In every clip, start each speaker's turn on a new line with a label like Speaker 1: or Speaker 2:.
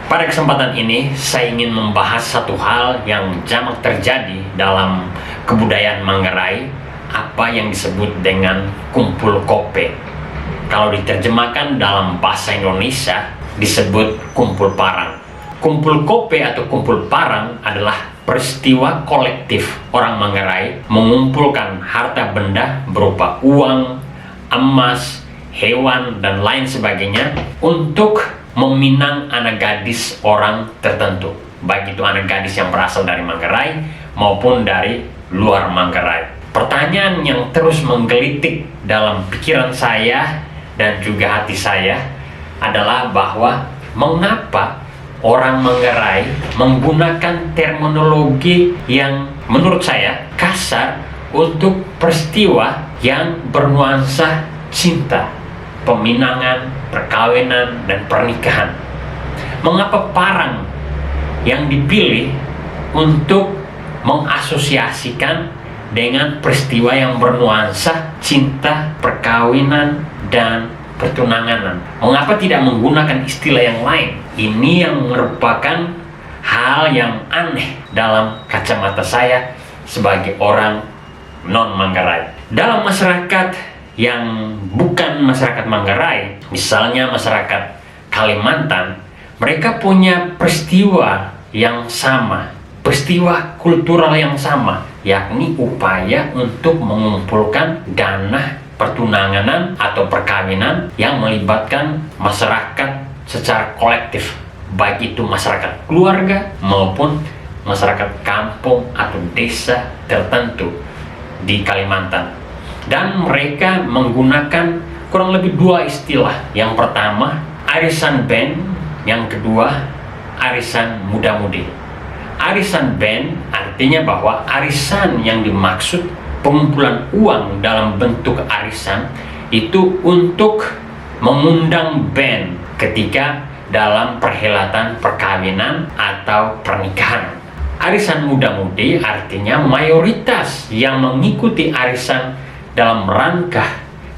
Speaker 1: Pada kesempatan ini, saya ingin membahas satu hal yang jamak terjadi dalam kebudayaan Manggarai, apa yang disebut dengan kumpul kope. Kalau diterjemahkan dalam bahasa Indonesia, disebut kumpul parang. Kumpul kope atau kumpul parang adalah peristiwa kolektif orang Manggarai mengumpulkan harta benda berupa uang, emas, hewan, dan lain sebagainya untuk meminang anak gadis orang tertentu, baik itu anak gadis yang berasal dari Manggarai maupun dari luar Manggarai. Pertanyaan yang terus menggelitik dalam pikiran saya dan juga hati saya adalah bahwa mengapa orang Manggarai menggunakan terminologi yang menurut saya kasar untuk peristiwa yang bernuansa cinta, peminangan, perkawinan, dan pernikahan. Mengapa parang yang dipilih untuk mengasosiasikan dengan peristiwa yang bernuansa cinta, perkawinan, dan pertunanganan? Mengapa tidak menggunakan istilah yang lain? Ini yang merupakan hal yang aneh dalam kacamata saya sebagai orang non-Manggarai. Dalam masyarakat yang bukan masyarakat Manggarai, misalnya masyarakat Kalimantan, mereka punya peristiwa yang sama, peristiwa kultural yang sama, yakni upaya untuk mengumpulkan dana pertunanganan atau perkawinan yang melibatkan masyarakat secara kolektif, baik itu masyarakat keluarga maupun masyarakat kampung atau desa tertentu di Kalimantan. Dan mereka menggunakan kurang lebih dua istilah. Yang pertama, arisan band. Yang kedua, arisan muda-mudi. Arisan band artinya bahwa arisan yang dimaksud, pengumpulan uang dalam bentuk arisan, itu untuk mengundang band ketika dalam perhelatan perkawinan atau pernikahan. Arisan muda-mudi artinya mayoritas yang mengikuti arisan dalam rangka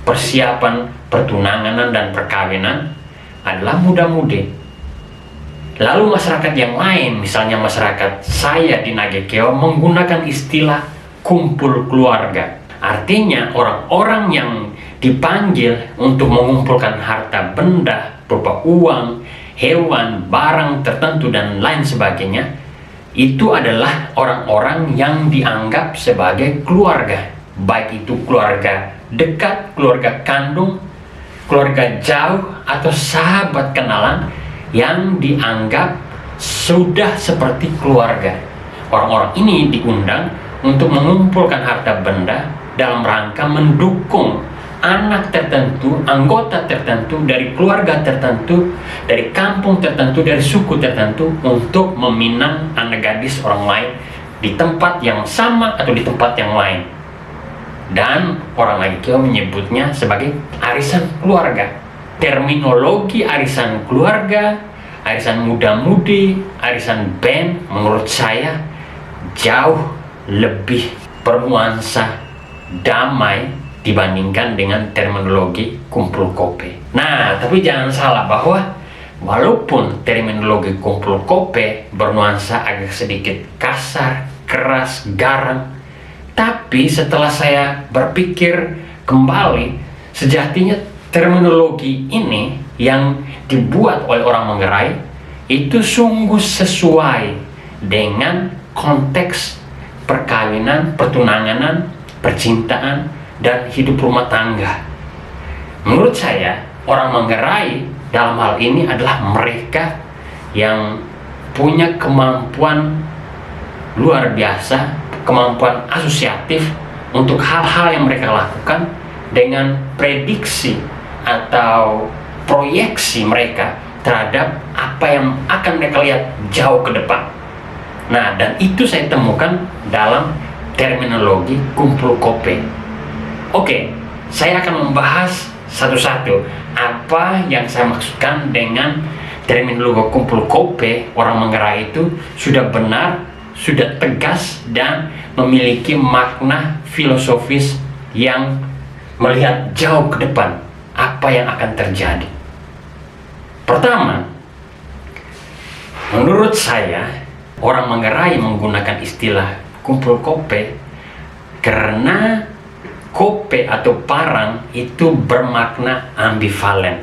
Speaker 1: persiapan pertunangan dan perkawinan adalah muda-mudi. Lalu masyarakat yang lain, misalnya masyarakat saya di Nagekeo, menggunakan istilah kumpul keluarga. Artinya orang-orang yang dipanggil untuk mengumpulkan harta benda berupa uang, hewan, barang tertentu, dan lain sebagainya, itu adalah orang-orang yang dianggap sebagai keluarga. Baik itu keluarga dekat, keluarga kandung, keluarga jauh, atau sahabat kenalan yang dianggap sudah seperti keluarga. Orang-orang ini diundang untuk mengumpulkan harta benda dalam rangka mendukung anak tertentu, anggota tertentu, dari keluarga tertentu, dari kampung tertentu, dari suku tertentu, untuk meminang anak gadis orang lain di tempat yang sama atau di tempat yang lain. Dan orang Nagekeo menyebutnya sebagai arisan keluarga. Terminologi arisan keluarga, arisan muda-mudi, arisan band, menurut saya jauh lebih bernuansa damai dibandingkan dengan terminologi kumpul kope. Nah, tapi jangan salah bahwa walaupun terminologi kumpul kope bernuansa agak sedikit kasar, keras, garang, tapi setelah saya berpikir kembali, sejatinya terminologi ini yang dibuat oleh orang Manggarai itu sungguh sesuai dengan konteks perkawinan, pertunanganan, percintaan, dan hidup rumah tangga. Menurut saya, orang Manggarai dalam hal ini adalah mereka yang punya kemampuan luar biasa, kemampuan asosiatif untuk hal-hal yang mereka lakukan dengan prediksi atau proyeksi mereka terhadap apa yang akan mereka lihat jauh ke depan. Nah, dan itu saya temukan dalam terminologi kumpul kope. Oke, saya akan membahas satu-satu apa yang saya maksudkan dengan terminologi kumpul kope. Orang Manggarai itu sudah benar, sudah tegas, dan memiliki makna filosofis yang melihat jauh ke depan apa yang akan terjadi. Pertama, Menurut saya, orang Manggarai menggunakan istilah kumpul kope karena kope atau parang itu bermakna ambivalen.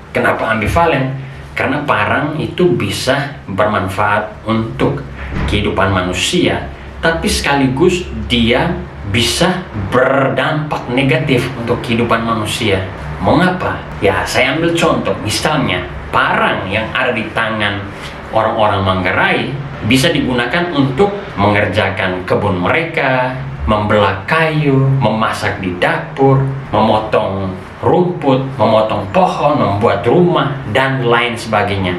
Speaker 1: Kenapa ambivalen? Karena parang itu bisa bermanfaat untuk kehidupan manusia, tapi sekaligus dia bisa berdampak negatif untuk kehidupan manusia. Mengapa? Ya, saya ambil contoh. Misalnya, parang yang ada di tangan orang-orang Manggarai bisa digunakan untuk mengerjakan kebun mereka, membelah kayu, memasak di dapur, memotong rumput, memotong pohon, membuat rumah, dan lain sebagainya.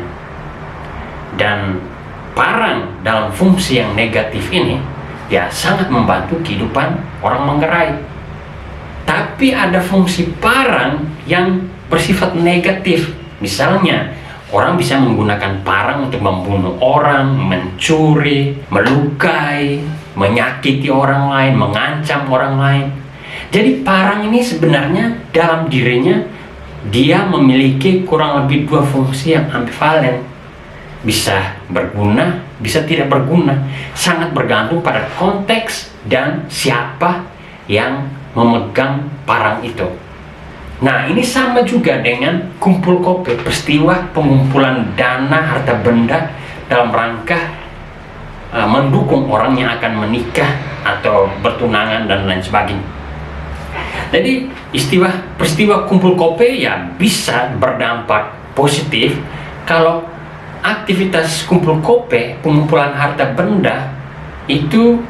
Speaker 1: Dan parang dalam fungsi yang negatif ini ya sangat membantu kehidupan orang Manggarai. Tapi ada fungsi parang yang bersifat negatif. Misalnya, orang bisa menggunakan parang untuk membunuh orang, mencuri, melukai, menyakiti orang lain, mengancam orang lain. Jadi parang ini sebenarnya dalam dirinya dia memiliki kurang lebih dua fungsi yang ambivalen. Bisa berguna, bisa tidak berguna. Sangat bergantung pada konteks dan siapa yang memegang parang itu. Nah, ini sama juga dengan kumpul kope, peristiwa pengumpulan dana harta benda dalam rangka mendukung orang yang akan menikah atau bertunangan dan lain sebagainya. Jadi peristiwa kumpul kope ya bisa berdampak positif kalau aktivitas kumpul kope, pengumpulan harta benda itu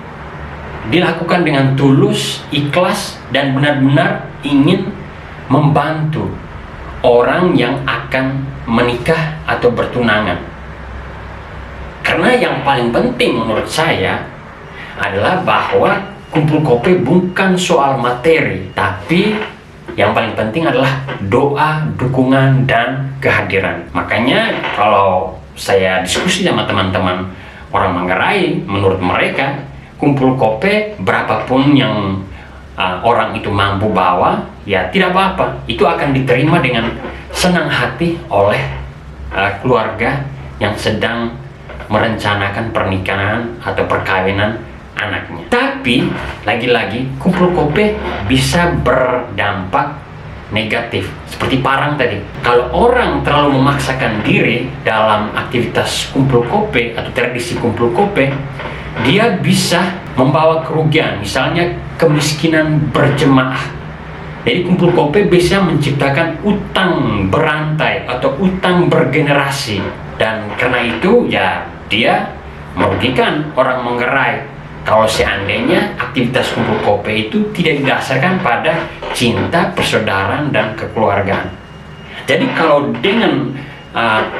Speaker 1: dilakukan dengan tulus, ikhlas, dan benar-benar ingin membantu orang yang akan menikah atau bertunangan. Karena yang paling penting menurut saya adalah bahwa kumpul kope bukan soal materi, tapi yang paling penting adalah doa, dukungan, dan kehadiran. Makanya kalau saya diskusi sama teman-teman orang Manggarai, menurut mereka kumpul kope berapapun yang orang itu mampu bawa, ya tidak apa-apa, itu akan diterima dengan senang hati oleh keluarga yang sedang merencanakan pernikahan atau perkawinan anaknya. Tapi lagi-lagi kumpul kope bisa berdampak negatif seperti parang tadi. Kalau orang terlalu memaksakan diri dalam aktivitas kumpul kope atau tradisi kumpul kope, dia bisa membawa kerugian, misalnya kemiskinan berjemaah. Jadi kumpul kope bisa menciptakan utang berantai atau utang bergenerasi, dan karena itu ya dia merugikan orang Manggarai kalau seandainya aktivitas kumpul kope itu tidak didasarkan pada cinta, persaudaraan, dan kekeluargaan. Jadi kalau dengan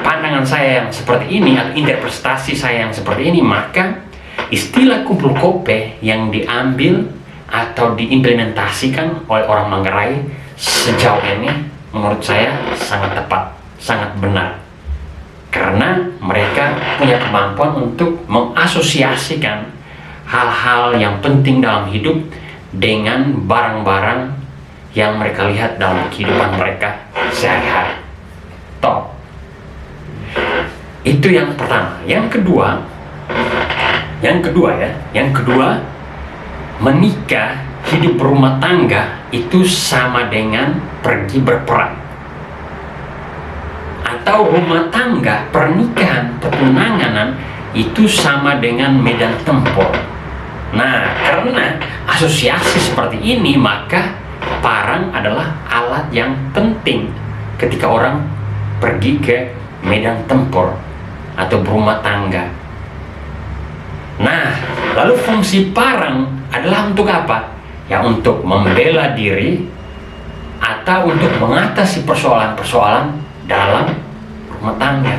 Speaker 1: pandangan saya yang seperti ini atau interpretasi saya yang seperti ini, maka istilah kumpul kope yang diambil atau diimplementasikan oleh orang Manggarai sejauh ini menurut saya sangat tepat, sangat benar. Karena mereka punya kemampuan untuk mengasosiasikan hal-hal yang penting dalam hidup dengan barang-barang yang mereka lihat dalam kehidupan mereka sehari-hari. Top. Itu yang pertama. Yang kedua, menikah, hidup berumah tangga itu sama dengan pergi berperang. Atau rumah tangga, pernikahan, pertunangan itu sama dengan medan tempur. Nah, karena asosiasi seperti ini, maka parang adalah alat yang penting ketika orang pergi ke medan tempur atau berumah tangga. Nah, lalu fungsi parang adalah untuk apa? Ya, untuk membela diri atau untuk mengatasi persoalan-persoalan dalam rumah tangga.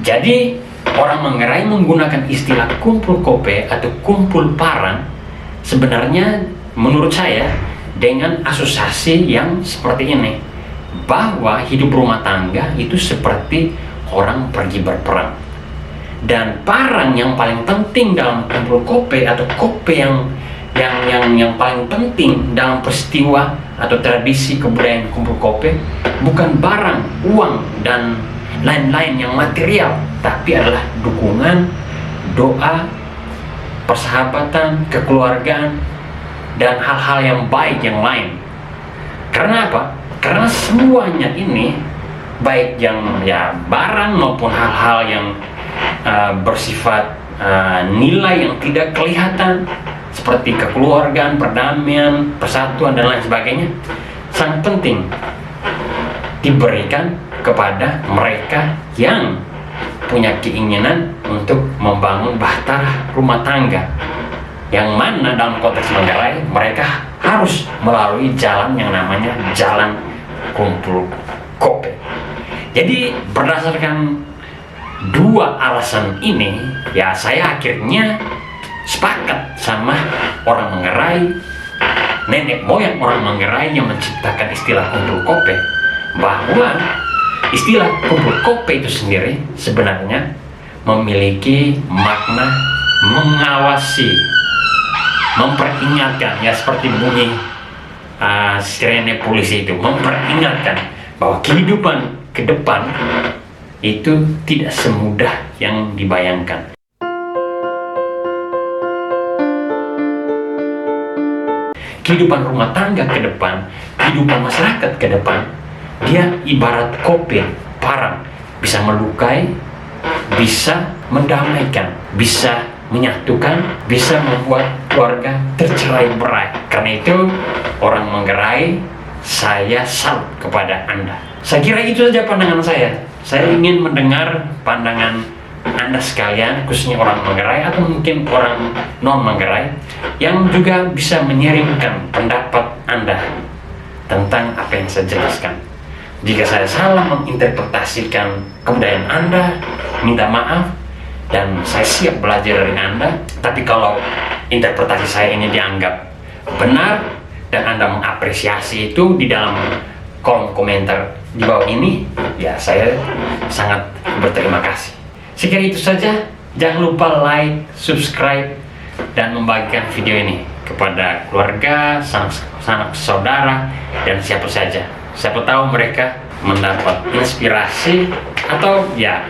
Speaker 1: Jadi, orang Manggarai menggunakan istilah kumpul kope atau kumpul parang sebenarnya menurut saya dengan asosiasi yang seperti ini, bahwa hidup rumah tangga itu seperti orang pergi berperang. Dan parang yang paling penting dalam kumpul kope atau kope yang paling penting dalam peristiwa atau tradisi kebudayaan kumpul kope bukan barang, uang, dan lain-lain yang material, tapi adalah dukungan, doa, persahabatan, kekeluargaan, dan hal-hal yang baik yang lain. Karena apa? Karena semuanya ini, baik yang barang maupun hal-hal yang bersifat nilai yang tidak kelihatan, seperti kekeluargaan, perdamaian, persatuan, dan lain sebagainya, sangat penting diberikan kepada mereka yang punya keinginan untuk membangun bahtera rumah tangga, yang mana dalam konteks Manggarai mereka harus melalui jalan yang namanya jalan Kumpul Kope. Jadi berdasarkan dua alasan ini, saya akhirnya sepakat sama orang Manggarai, nenek moyang orang Manggarai yang menciptakan istilah Kumpul Kope, bahwa istilah Kumpul Kope itu sendiri sebenarnya memiliki makna mengawasi, memperingatkan, seperti bunyi sirene polisi itu, memperingatkan bahwa kehidupan ke depan itu tidak semudah yang dibayangkan. Kehidupan rumah tangga ke depan, kehidupan masyarakat ke depan, dia ibarat kope, parang, bisa melukai, bisa mendamaikan, bisa menyatukan, bisa membuat keluarga tercerai-berai. Karena itu orang Manggarai, saya salut kepada Anda. Saya kira itu saja pandangan saya. Saya ingin mendengar pandangan Anda sekalian, khususnya orang Manggarai atau mungkin orang non-Manggarai, yang juga bisa menyiringkan pendapat Anda tentang apa yang saya jelaskan. Jika saya salah menginterpretasikan kebudayaan Anda, minta maaf, dan saya siap belajar dari Anda. Tapi kalau interpretasi saya ini dianggap benar dan Anda mengapresiasi itu di dalam kolom komentar di bawah ini, saya sangat berterima kasih. Sekira itu saja. Jangan lupa like, subscribe, dan membagikan video ini kepada keluarga, sanak saudara, dan siapa saja. Siapa tahu mereka mendapat inspirasi atau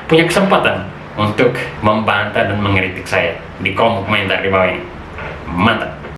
Speaker 1: punya kesempatan untuk membantah dan mengkritik saya di kolom komentar di bawah ini. Mantap.